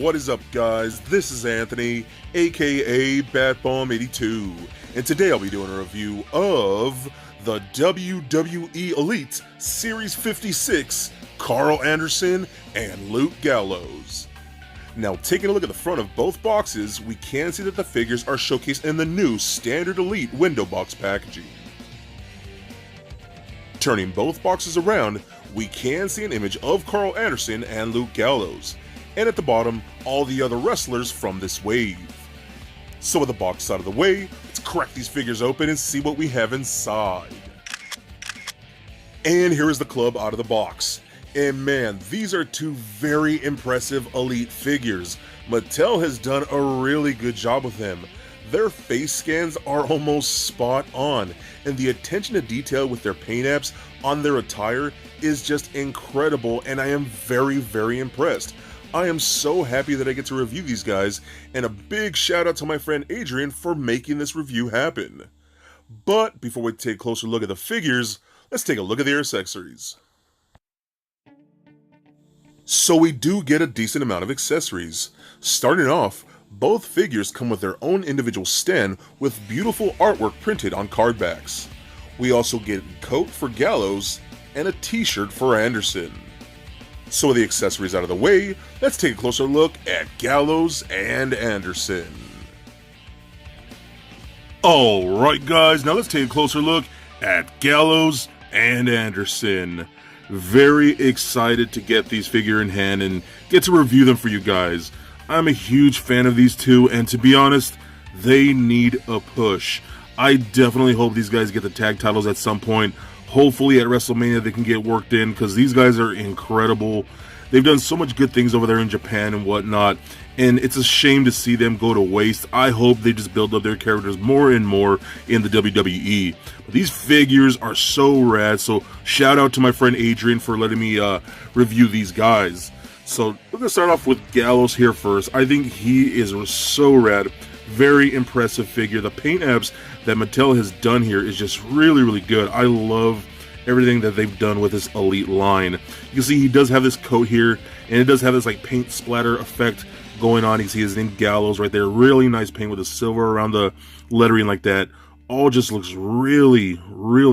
What is up, guys? This is Anthony, aka Batbomb82, and today I'll be doing a review of the WWE ELITE Series 56 Karl Anderson and Luke Gallows. Now, taking a look at the front of both boxes, we can see that the figures are showcased in the new standard Elite window box packaging. Turning both boxes around, we can see an image of Karl Anderson and Luke Gallows, and at the bottom, all the other wrestlers from this wave. So with the box out of the way, let's crack these figures open and see what we have inside. And here is the club out of the box. And man, these are two very impressive Elite figures. Mattel has done a really good job with them. Their face scans are almost spot on, and the attention to detail with their paint apps on their attire is just incredible, and I am very impressed. I am so happy that I get to review these guys, and a big shout out to my friend Adrian for making this review happen. But before we take a closer look at the figures, let's take a look at the accessories. So we do get a decent amount of accessories. Starting off, both figures come with their own individual stand with beautiful artwork printed on card backs. We also get a coat for Gallows and a t-shirt for Anderson. So with the accessories out of the way, let's take a closer look at Gallows and Anderson. Alright guys, now let's take a closer look at Gallows and Anderson. Very excited to get these figures in hand and get to review them for you guys. I'm a huge fan of these two, and to be honest, they need a push. I definitely hope these guys get the tag titles at some point. Hopefully at WrestleMania they can get worked in, because these guys are incredible. They've done so much good things over there in Japan and whatnot, and it's a shame to see them go to waste. I hope they just build up their characters more and more in the WWE. But these figures are so rad, so shout out to my friend Adrian for letting me review these guys. So we're going to start off with Gallows here first. I think he is so rad. Very impressive figure. The paint apps that Mattel has done here is just really good. I love everything that they've done with this Elite line. You can see he does have this coat here, and it does have this like paint splatter effect going on. You can see his name Gallows right there. Really nice paint with the silver around the lettering like that. All just looks really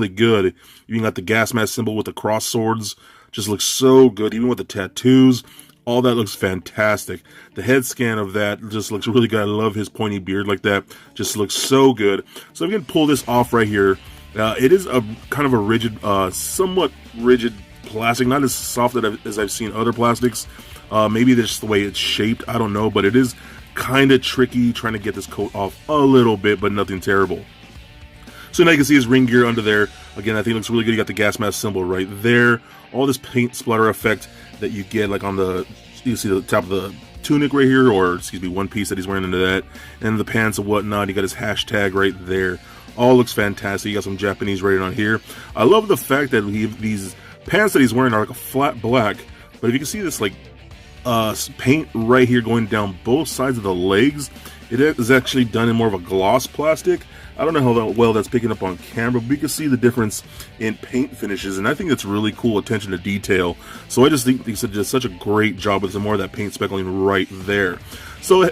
good. You even got the gas mask symbol with the cross swords. Just looks so good, even with the tattoos. All that looks fantastic. The head scan of that just looks really good. I love his pointy beard like that. Just looks so good. So I'm going to pull this off right here. It is a kind of a rigid, somewhat rigid plastic. Not as soft as I've seen other plastics. Maybe just the way it's shaped. I don't know. But it is kind of tricky trying to get this coat off a little bit, but nothing terrible. So now you can see his ring gear under there. Again, I think it looks really good. You got the gas mask symbol right there. All this paint splatter effect that you get like on the, you see the top of the tunic right here, or excuse me, one piece that he's wearing into that, and the pants and whatnot. You got his hashtag right there. All looks fantastic. You got some Japanese rated on here. I love the fact that these pants that he's wearing are like a flat black, but if you can see this like paint right here going down both sides of the legs, it is actually done in more of a gloss plastic. I don't know how well that's picking up on camera, but you can see the difference in paint finishes, and I think it's really cool attention to detail. So I just think they did such a great job with some more of that paint speckling right there. So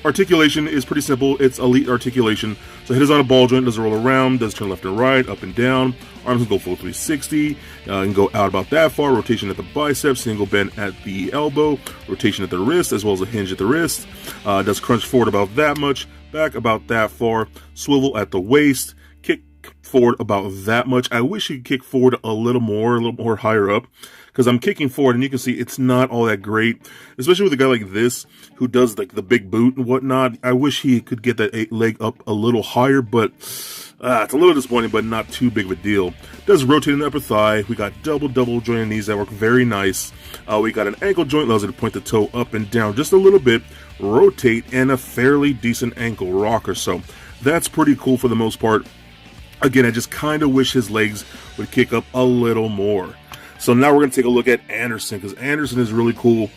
articulation is pretty simple. It's Elite articulation. So head is on a ball joint, does roll around, does turn left and right, up and down. Arms can go full 360, and go out about that far. Rotation at the biceps, single bend at the elbow, rotation at the wrist, as well as a hinge at the wrist. Does crunch forward about that much, back about that far, swivel at the waist, kick forward about that much. I wish you could kick forward a little more higher up, because I'm kicking forward and you can see it's not all that great, especially with a guy like this who does like the big boot and whatnot. I wish he could get that leg up a little higher, but it's a little disappointing, but not too big of a deal. Does rotate in the upper thigh. We got double jointed knees that work very nice. We got an ankle joint, allows you to point the toe up and down just a little bit, rotate, and a fairly decent ankle rocker. So that's pretty cool for the most part. Again, I just kind of wish his legs would kick up a little more. So now we're going to take a look at Anderson, because Anderson is really cool.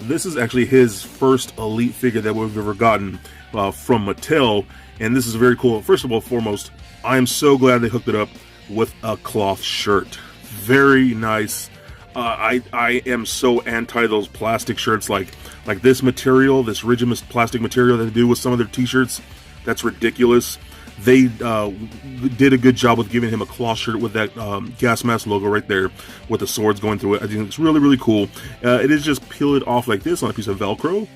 This is actually his first Elite figure that we've ever gotten from Mattel, and this is very cool. First of all, foremost, I am so glad they hooked it up with a cloth shirt. Very nice. I am so anti those plastic shirts like this material, this rigid plastic material that they do with some of their t-shirts. That's ridiculous. They did a good job with giving him a cloth shirt with that gas mask logo right there with the swords going through it. I think it's really, really cool. It is just peel it off like this on a piece of Velcro.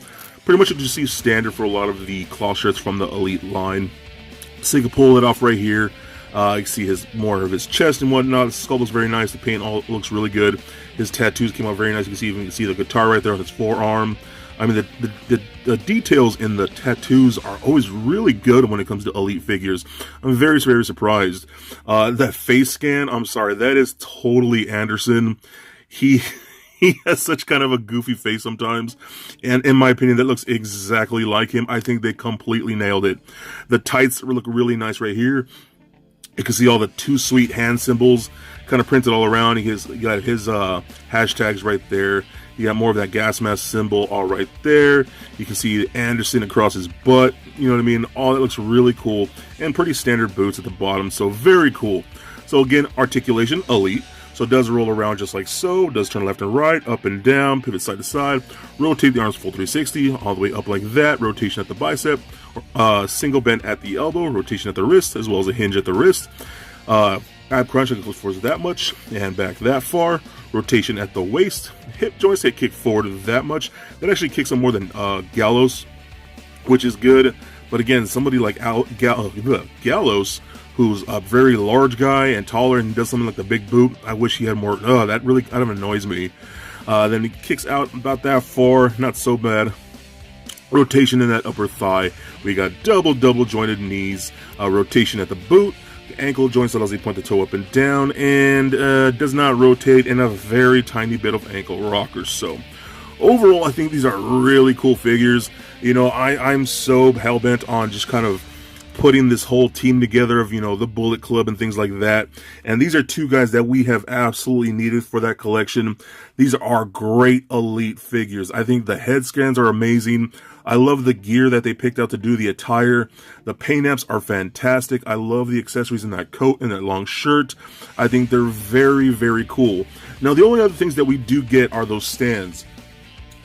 Pretty much you just see standard for a lot of the cloth shirts from the Elite line. So you can pull it off right here. You can see more of his chest and whatnot. The skull looks very nice. The paint all looks really good. His tattoos came out very nice. You can see the guitar right there on his forearm. I mean, the details in the tattoos are always really good when it comes to Elite figures. I'm very, very surprised. That face scan, I'm sorry, that is totally Anderson. He has such kind of a goofy face sometimes, and in my opinion, that looks exactly like him. I think they completely nailed it. The tights look really nice right here. You can see all the Too Sweet hand symbols kind of printed all around. You got his hashtags right there. You got more of that gas mask symbol all right there. You can see Anderson across his butt. You know what I mean? All that looks really cool. And pretty standard boots at the bottom. So very cool. So again, articulation, Elite. So it does roll around just like so. Does turn left and right, up and down, pivot side to side. Rotate the arms full 360, all the way up like that. Rotation at the bicep. Single bend at the elbow. Rotation at the wrist, as well as a hinge at the wrist. Ab crunch, I can push forward that much. And back that far. Rotation at the waist. Hip joints, they kick forward that much. That actually kicks him more than Gallows, which is good. But again, somebody like Gallows, who's a very large guy and taller and does something like the big boot, I wish he had more. That really kind of annoys me. Then he kicks out about that far, not so bad. Rotation in that upper thigh. We got double jointed knees. Rotation at the boot. The ankle joints allows you to point the toe up and down, and does not rotate, in a very tiny bit of ankle rockers. So overall, I think these are really cool figures. You know, I'm so hell-bent on just kind of putting this whole team together of, you know, the Bullet Club and things like that. And these are two guys that we have absolutely needed for that collection. These are great Elite figures. I think the head scans are amazing. I love the gear that they picked out to do the attire. The paint apps are fantastic. I love the accessories in that coat and that long shirt. I think they're very, very cool. Now, the only other things that we do get are those stands.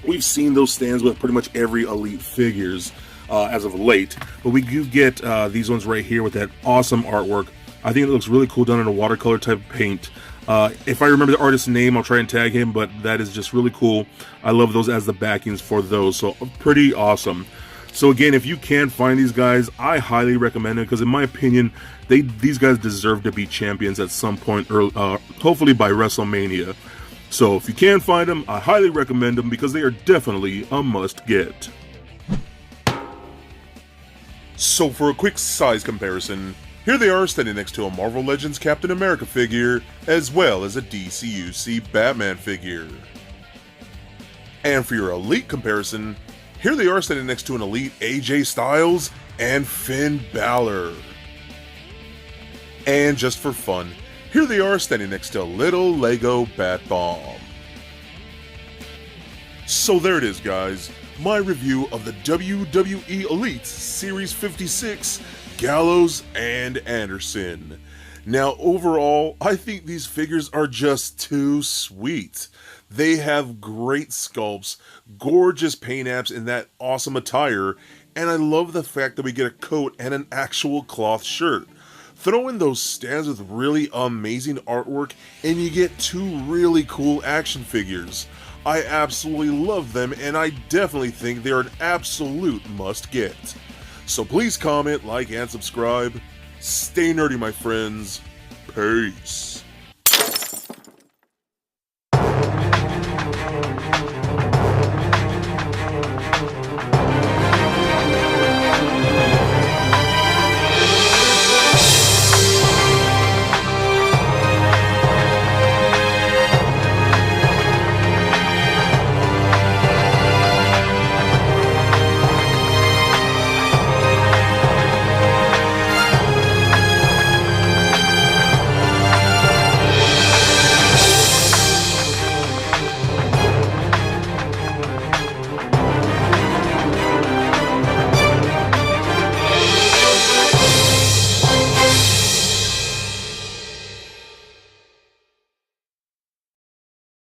We've seen those stands with pretty much every Elite figures as of late, but we do get these ones right here with that awesome artwork. I think it looks really cool done in a watercolor type paint. If I remember the artist's name, I'll try and tag him, but that is just really cool. I love those as the backings for those, so pretty awesome. So again, if you can find these guys, I highly recommend it, because in my opinion, these guys deserve to be champions at some point, hopefully by WrestleMania. So if you can find them, I highly recommend them, because they are definitely a must-get. So for a quick size comparison, here they are standing next to a Marvel Legends Captain America figure, as well as a DCUC Batman figure. And for your Elite comparison, here they are standing next to an Elite AJ Styles and Finn Balor. And just for fun, here they are standing next to a little Lego Bat Bomb. So there it is, guys. My review of the WWE ELITE Series 56 Gallows and Anderson. Now, overall, I think these figures are just too sweet. They have great sculpts, gorgeous paint apps in that awesome attire, and I love the fact that we get a coat and an actual cloth shirt. Throw in those stands with really amazing artwork, and you get two really cool action figures. I absolutely love them, and I definitely think they're an absolute must-get. So please comment, like, and subscribe. Stay nerdy, my friends. Peace.